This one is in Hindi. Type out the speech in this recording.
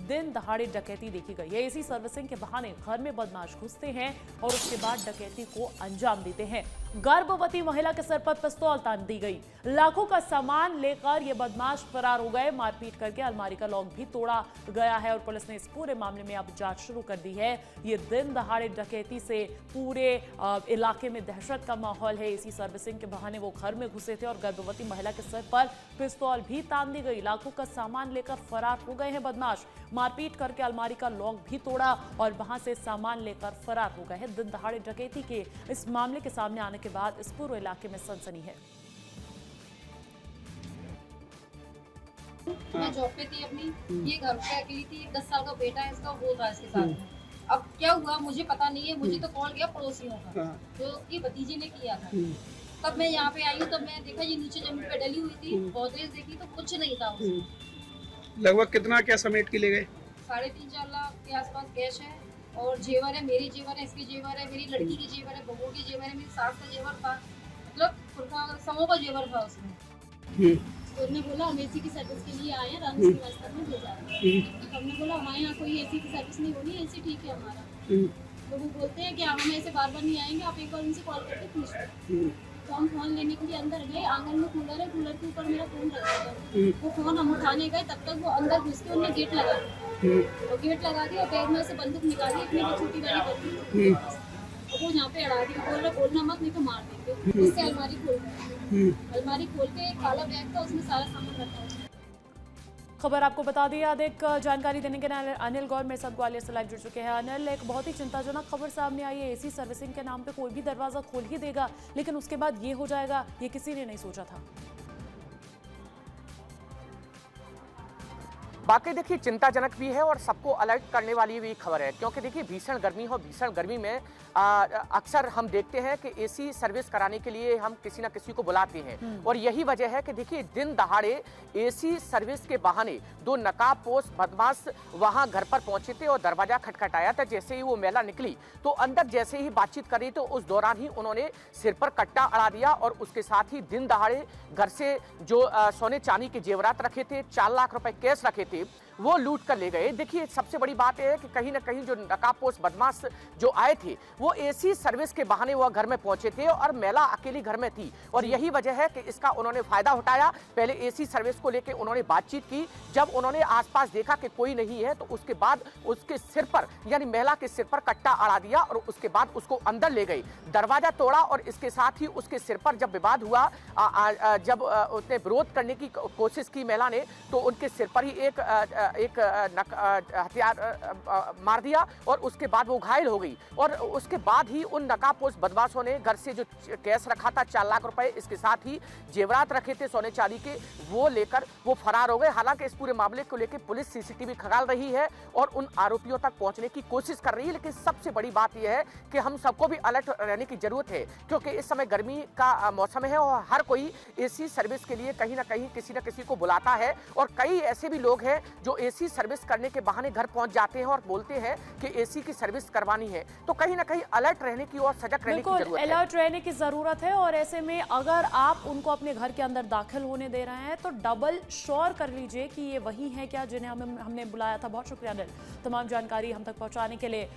दिन दहाड़े डकैती देखी गई है। एसी सर्विसिंग के बहाने घर में बदमाश घुसते हैं और उसके बाद डकैती को अंजाम देते हैं। गर्भवती महिला के सर पर पिस्तौल तान दी गई। लाखों का सामान लेकर ये बदमाश फरार हो गए। मारपीट करके अलमारी का लॉक भी तोड़ा गया है और पुलिस ने इस पूरे मामले में अब जांच शुरू कर दी है। ये दिन दहाड़े डकैती से पूरे इलाके में दहशत का माहौल है। एसी सर्विसिंग के बहाने वो घर में घुसे थे और गर्भवती महिला के सर पर पिस्तौल भी तान दी गई। लाखों का सामान लेकर फरार हो गए हैं बदमाश। मारपीट करके अलमारी का लॉक भी तोड़ा और वहां से सामान लेकर फरार हो गए हैं। दिन दहाड़े डकैती के इस मामले के सामने आने के बाद इस पूरे इलाके में सनसनी है। मैं जॉब पे थी अपनी, ये घर पे अकेली थी। 10 साल का बेटा है इसका, वो था इसके साथ में। अब क्या हुआ मुझे पता नहीं है, मुझे तो कॉल गया पड़ोसियों का जो कि भतीजे ने किया था। तब मैं यहाँ पे आई हूँ, तब मैं देखा ये नीचे जमीन पे डली हुई थी। बहुत देर देखी तो कुछ नहीं था उसमें। लगभग कितना क्या समेट के ले गए? 3.5-4 लाख के आसपास कैश है और जेवर है, मेरे जेवर है, इसके जेवर है, मेरी लड़की के जेवर है, बहू के जेवर है, मेरी सास का जेवर था, मतलब समूह का जेवर था उसमें। तो उन्होंने बोला हम एसी की सर्विस के लिए आए हैं, राम श्रीवास्तव में भेजा है। तो हमने बोला हमारे यहाँ कोई एसी की सर्विस नहीं होनी, एसी ठीक है हमारा। तो वो बोलते हैं कि हम ऐसे बार बार नहीं आएंगे, आप एक बार उनसे कॉल करके पूछ लो। तो हम फोन लेने के लिए अंदर गए। आंगन में कूलर है, कूलर के ऊपर मेरा फोन रखा था। वो फोन हम उठाने गए, तब तक वो अंदर घुस के उन्होंने गेट लगा दिया। तो गेट लगा दिया, बैग में से बंदूक निकाली, अपनी जो छोटी वाली बंदूक वो यहाँ पे अड़ा दी। बोल रहा बोलना मत नहीं तो मार देंगे। उससे अलमारी खोल गई। अलमारी खोल के एक काला बैग था, उसमें सारा सामान रखा हुआ। खबर आपको बता दी। अधिक जानकारी देने के लिए अनिल गौर मेरे साथ ग्वालियर से लाइव जुड़ चुके हैं। अनिल, एक बहुत ही चिंताजनक खबर सामने आई है। एसी सर्विसिंग के नाम पे कोई भी दरवाजा खोल ही देगा, लेकिन उसके बाद ये हो जाएगा, ये किसी ने नहीं सोचा था। बाकी देखिए चिंताजनक भी है और सबको अलर्ट करने वाली भी खबर है, क्योंकि देखिए भीषण गर्मी हो, भीषण गर्मी में अक्सर हम देखते हैं कि एसी सर्विस कराने के लिए हम किसी ना किसी को बुलाते हैं और यही वजह है कि देखिए दिन दहाड़े एसी सर्विस के बहाने 2 नकाबपोश बदमाश वहां घर पर पहुंचे थे और दरवाजा खटखटाया था। जैसे ही वो महिला निकली तो अंदर जैसे ही बातचीत करी तो उस दौरान ही उन्होंने सिर पर कट्टा अड़ा दिया और उसके साथ ही दिन दहाड़े घर से जो सोने चांदी के जेवरात रखे थे, 4 लाख रुपए कैश रखे थे, वो लूट कर ले गए। देखिए सबसे बड़ी बात यह है कि कहीं ना कहीं जो नकाबपोश बदमाश जो आए थे वो एसी सर्विस के बहाने वो घर में पहुंचे थे और महिला अकेली घर में थी और यही वजह है कि इसका उन्होंने फायदा उठाया। पहले एसी सर्विस को लेकर उन्होंने बातचीत की, जब उन्होंने आसपास देखा कि कोई नहीं है तो उसके बाद उसके सिर पर यानी महिला के सिर पर कट्टा अड़ा दिया और उसके बाद उसको अंदर ले गई, दरवाजा तोड़ा और इसके साथ ही उसके सिर पर जब विवाद हुआ, जब उसने विरोध करने की कोशिश की महिला ने, तो उनके सिर पर ही एक हथियार मार दिया और उसके बाद वो घायल हो गई और उसके बाद ही उन नकाबपोश बदमाशों ने घर से जो कैश रखा था 4 लाख रुपए, इसके साथ ही जेवरात रखे थे सोने चांदी के, वो लेकर वो फरार हो गए। हालांकि इस पूरे मामले को लेकर पुलिस सीसीटीवी खंगाल रही है और उन आरोपियों तक पहुंचने की कोशिश कर रही है, लेकिन सबसे बड़ी बात यह है कि हम सबको भी अलर्ट रहने की जरूरत है, क्योंकि इस समय गर्मी का मौसम है और हर कोई एसी सर्विस के लिए कहीं ना कहीं किसी न किसी को बुलाता है और कई ऐसे भी लोग हैं जो एसी सर्विस करने के बहाने घर पहुंच जाते हैं और बोलते हैं कि एसी की सर्विस करवानी है। तो कहीं ना कहीं अलर्ट रहने की और सजग रहने की जरूरत है। अलर्ट रहने की जरूरत है और ऐसे में अगर आप उनको अपने घर के अंदर दाखिल होने दे रहे हैं तो डबल श्योर कर लीजिए कि ये वही है क्या जिन्हें हमने बुलाया था। बहुत शुक्रिया अनिल, तमाम जानकारी हम तक पहुंचाने के लिए।